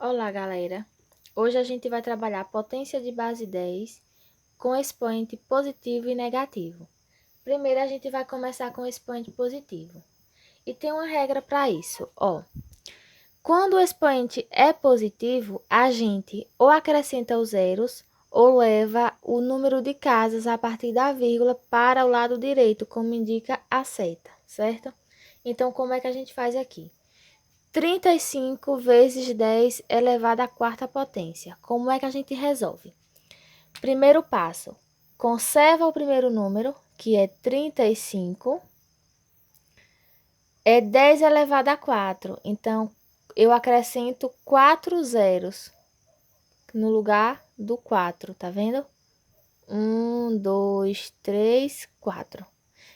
Olá, galera! Hoje a gente vai trabalhar potência de base 10 com expoente positivo e negativo. Primeiro, a gente vai começar com o expoente positivo. E tem uma regra para isso, ó. Quando o expoente é positivo, a gente ou acrescenta os zeros ou leva o número de casas a partir da vírgula para o lado direito, como indica a seta, certo? Então, como é que a gente faz aqui? 35 vezes 10 elevado à quarta potência. Como é que a gente resolve? Primeiro passo, conserva o primeiro número, que é 35, é 10 elevado a 4. Então, eu acrescento 4 zeros no lugar do 4, tá vendo? 1, 2, 3, 4.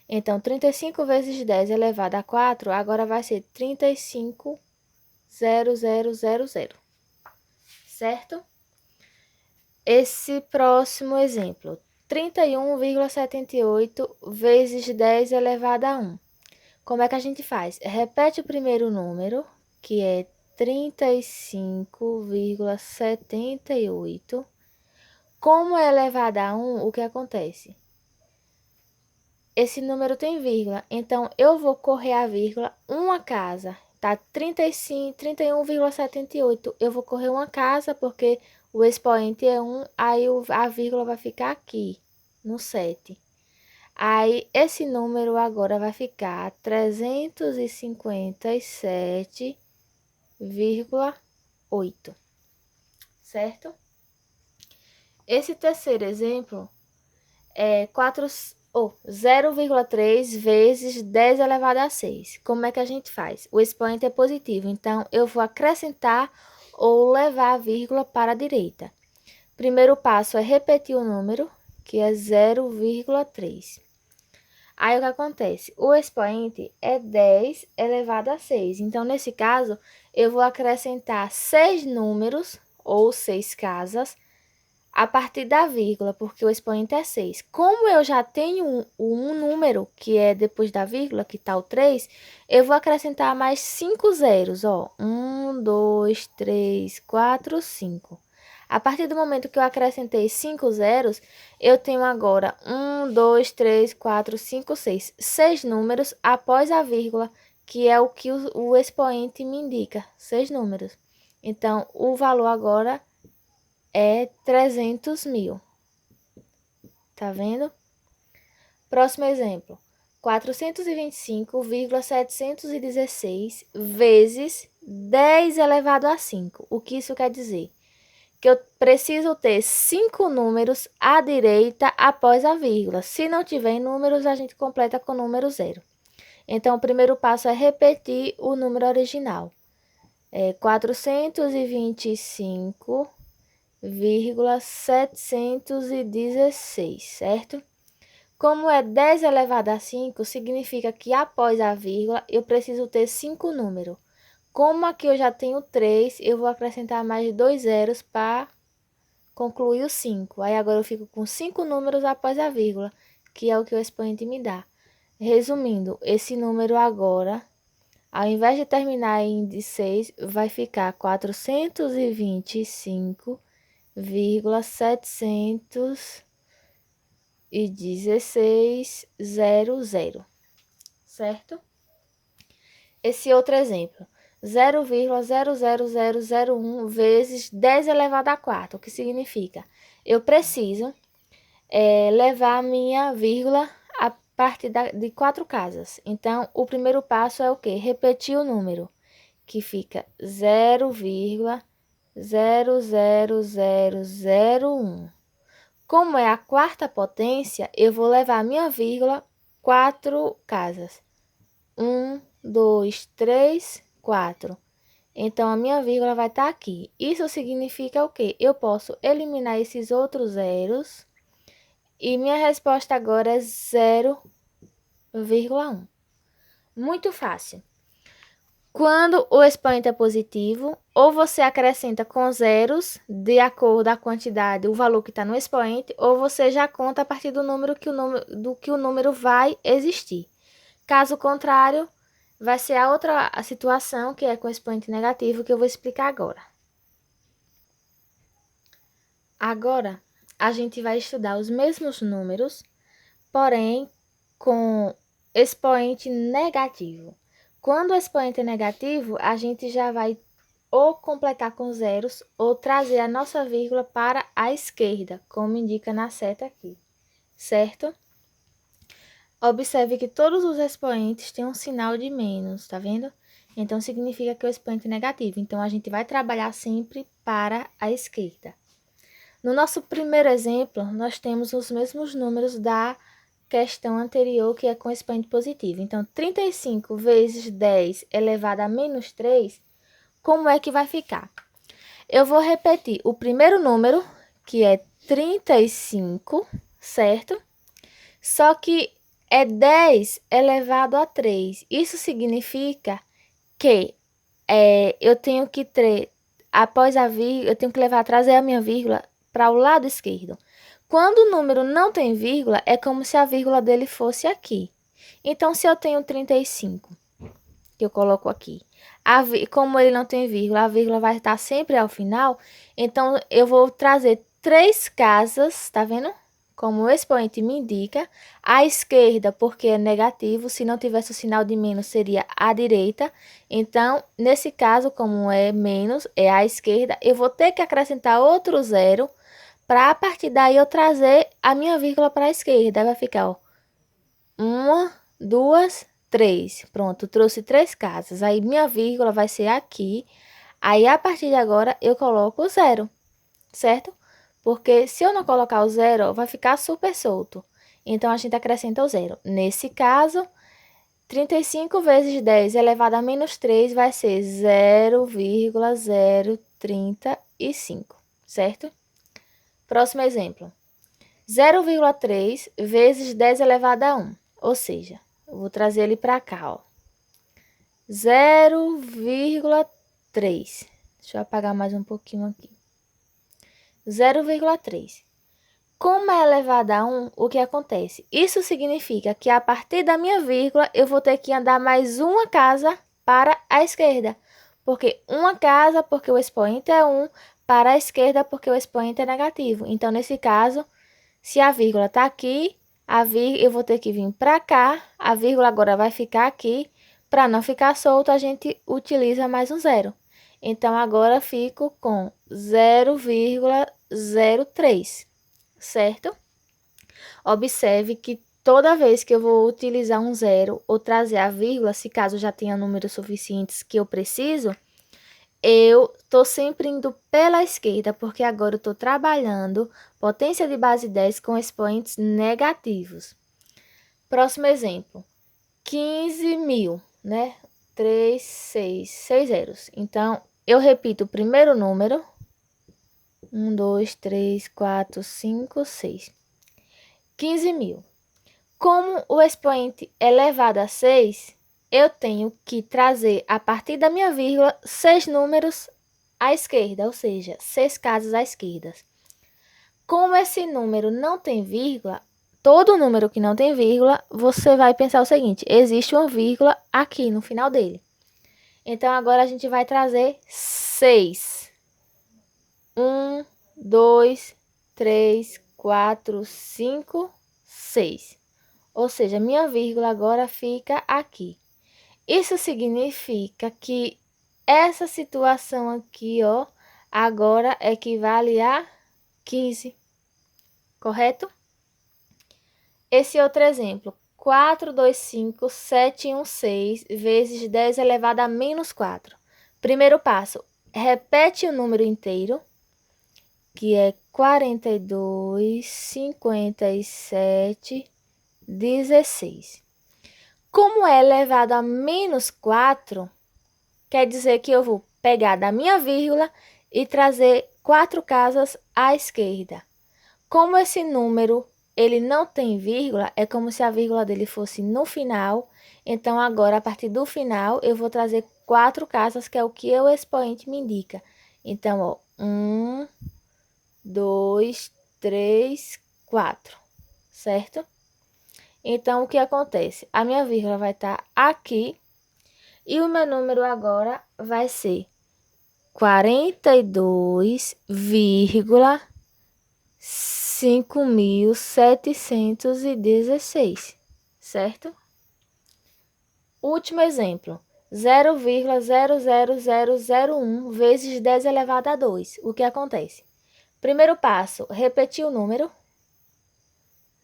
Então, 35 vezes 10 elevado a 4, agora vai ser 35, 0, certo? Esse próximo exemplo, 31,78 vezes 10 elevado a 1. Como é que a gente faz? Repete o primeiro número, que é 35,78. Como é elevado a 1, o que acontece? Esse número tem vírgula, então eu vou correr a vírgula uma casa. Tá 31,78. Eu vou correr uma casa porque o expoente é 1, aí a vírgula vai ficar aqui, no 7. Aí, esse número agora vai ficar 357,8, certo? Esse terceiro exemplo é 0,3 vezes 10 elevado a 6. Como é que a gente faz? O expoente é positivo, então eu vou acrescentar ou levar a vírgula para a direita. Primeiro passo é repetir o número, que é 0,3. Aí o que acontece? O expoente é 10 elevado a 6. Então, nesse caso, eu vou acrescentar 6 números ou 6 casas a partir da vírgula, porque o expoente é 6. Como eu já tenho um número, que é depois da vírgula, que está o 3, eu vou acrescentar mais 5 zeros, ó. 1, 2, 3, 4, 5. A partir do momento que eu acrescentei 5 zeros, eu tenho agora 1, 2, 3, 4, 5, 6. 6 números após a vírgula, que é o que o expoente me indica, 6 números. Então, o valor agora é 300 mil. Tá vendo? Próximo exemplo. 425,716 vezes 10 elevado a 5. O que isso quer dizer? Que eu preciso ter 5 números à direita após a vírgula. Se não tiver números, a gente completa com número 0. Então, o primeiro passo é repetir o número original. É 425,716, certo? Como é 10 elevado a 5, significa que após a vírgula eu preciso ter 5 números. Como aqui eu já tenho 3, eu vou acrescentar mais 2 zeros para concluir o 5. Aí agora eu fico com 5 números após a vírgula, que é o que o expoente me dá. Resumindo, esse número agora, ao invés de terminar em 6, vai ficar 425,716,00, certo? Esse outro exemplo, 0,00001 vezes 10 elevado a 4, o que significa? Eu preciso levar a minha vírgula a partir de 4 casas. Então, o primeiro passo é o quê? Repetir o número, que fica 0,00001. Como é a quarta potência, eu vou levar a minha vírgula 4 casas. 1, 2, 3, 4. Então, a minha vírgula vai estar aqui. Isso significa o quê? Eu posso eliminar esses outros zeros e minha resposta agora é 0,1. Muito fácil. Quando o expoente é positivo, ou você acrescenta com zeros, de acordo com a quantidade, o valor que está no expoente, ou você já conta a partir do número que o número vai existir. Caso contrário, vai ser a outra situação, que é com expoente negativo, que eu vou explicar agora. Agora, a gente vai estudar os mesmos números, porém com expoente negativo. Quando o expoente é negativo, a gente já vai ou completar com zeros ou trazer a nossa vírgula para a esquerda, como indica na seta aqui, certo? Observe que todos os expoentes têm um sinal de menos, tá vendo? Então, significa que o expoente é negativo. Então, a gente vai trabalhar sempre para a esquerda. No nosso primeiro exemplo, nós temos os mesmos números da questão anterior, que é com expoente positivo. Então, 35 vezes 10 elevado a menos 3, como é que vai ficar? Eu vou repetir o primeiro número, que é 35, certo? Só que é 10 elevado a 3. Isso significa que eu tenho que após a vírgula, eu tenho que trazer a minha vírgula para o lado esquerdo. Quando o número não tem vírgula, é como se a vírgula dele fosse aqui. Então, se eu tenho 35, que eu coloco aqui, como ele não tem vírgula, a vírgula vai estar sempre ao final, então eu vou trazer 3 casas, tá vendo? Como o expoente me indica, à esquerda, porque é negativo, se não tivesse o sinal de menos, seria à direita. Então, nesse caso, como é menos, é à esquerda, eu vou ter que acrescentar outro zero, para a partir daí eu trazer a minha vírgula para a esquerda. Vai ficar, ó, 1, 2, 3. Pronto, trouxe 3 casas. Aí, minha vírgula vai ser aqui. Aí, a partir de agora, eu coloco o zero, certo? Porque se eu não colocar o zero, vai ficar super solto. Então, a gente acrescenta o zero. Nesse caso, 35 vezes 10 elevado a menos 3 vai ser 0,035, certo? Próximo exemplo. 0,3 vezes 10 elevado a 1. Ou seja, eu vou trazer ele para cá, ó. 0,3. Deixa eu apagar mais um pouquinho aqui. 0,3. Como é elevado a 1, o que acontece? Isso significa que a partir da minha vírgula, eu vou ter que andar mais uma casa para a esquerda. Porque uma casa, porque o expoente é 1, para a esquerda, porque o expoente é negativo. Então, nesse caso, se a vírgula está aqui, eu vou ter que vir para cá, a vírgula agora vai ficar aqui. Para não ficar solto, a gente utiliza mais um zero. Então, agora fico com 0,03, certo? Observe que toda vez que eu vou utilizar um zero ou trazer a vírgula, se caso já tenha números suficientes que eu preciso, eu estou sempre indo pela esquerda, porque agora eu estou trabalhando potência de base 10 com expoentes negativos. Próximo exemplo, 15.000, né? 3, 6 zeros. Então, eu repito o primeiro número. 1, 2, 3, 4, 5, 6. 15.000. Como o expoente é elevado a 6, eu tenho que trazer, a partir da minha vírgula, 6 números à esquerda, ou seja, 6 casas à esquerda. Como esse número não tem vírgula, todo número que não tem vírgula, você vai pensar o seguinte, existe uma vírgula aqui no final dele. Então, agora a gente vai trazer 6. 1, 2, 3, 4, 5, 6. Ou seja, minha vírgula agora fica aqui. Isso significa que essa situação aqui, ó, agora equivale a 15, correto? Esse outro exemplo, 4, 2, 5, 7, 1, 6 vezes 10 elevado a menos 4. Primeiro passo, repete o número inteiro, que é 42, 57, 16. Como é elevado a menos 4, quer dizer que eu vou pegar da minha vírgula e trazer 4 casas à esquerda. Como esse número ele não tem vírgula, é como se a vírgula dele fosse no final. Então, agora, a partir do final, eu vou trazer 4 casas, que é o que o expoente me indica. Então, ó, 1, 2, 3, 4, certo? Então, o que acontece? A minha vírgula vai estar aqui e o meu número agora vai ser 42,57. 5.716, certo? Último exemplo, 0,00001 vezes 10 elevado a 2. O que acontece? Primeiro passo, repetir o número.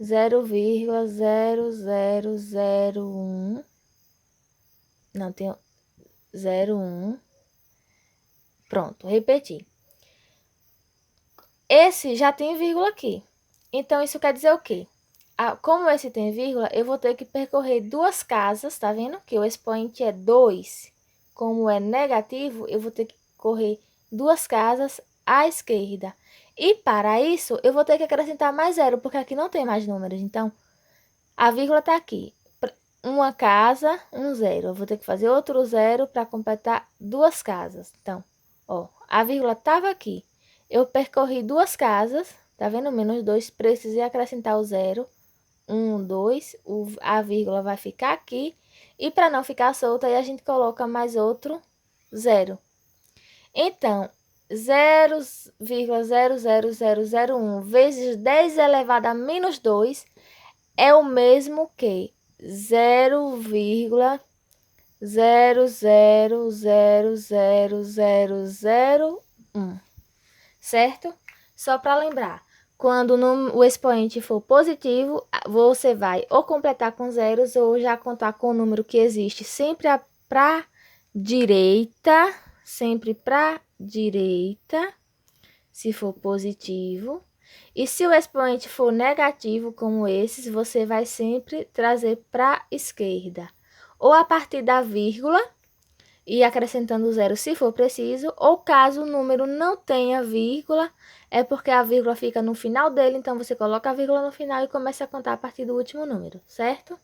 0,0001. Não, tem 01. Pronto, repeti. Esse já tem vírgula aqui. Então, isso quer dizer o quê? Como esse tem vírgula, eu vou ter que percorrer duas casas, tá vendo? Que o expoente é 2. Como é negativo, eu vou ter que correr duas casas à esquerda. E para isso, eu vou ter que acrescentar mais zero, porque aqui não tem mais números. Então, a vírgula está aqui. Uma casa, um zero. Eu vou ter que fazer outro zero para completar duas casas. Então, ó, a vírgula estava aqui. Eu percorri duas casas, tá vendo? Menos 2, precisei acrescentar o zero. 1, 2, a vírgula vai ficar aqui. E para não ficar solta, aí a gente coloca mais outro zero. Então, 0,00001 vezes 10 elevado a menos 2 é o mesmo que 0,0000001, certo? Só para lembrar, quando o expoente for positivo, você vai ou completar com zeros ou já contar com o número que existe sempre para direita, se for positivo. E se o expoente for negativo, como esses, você vai sempre trazer para a esquerda. Ou a partir da vírgula e acrescentando zero se for preciso, ou caso o número não tenha vírgula, é porque a vírgula fica no final dele, então você coloca a vírgula no final e começa a contar a partir do último número, certo?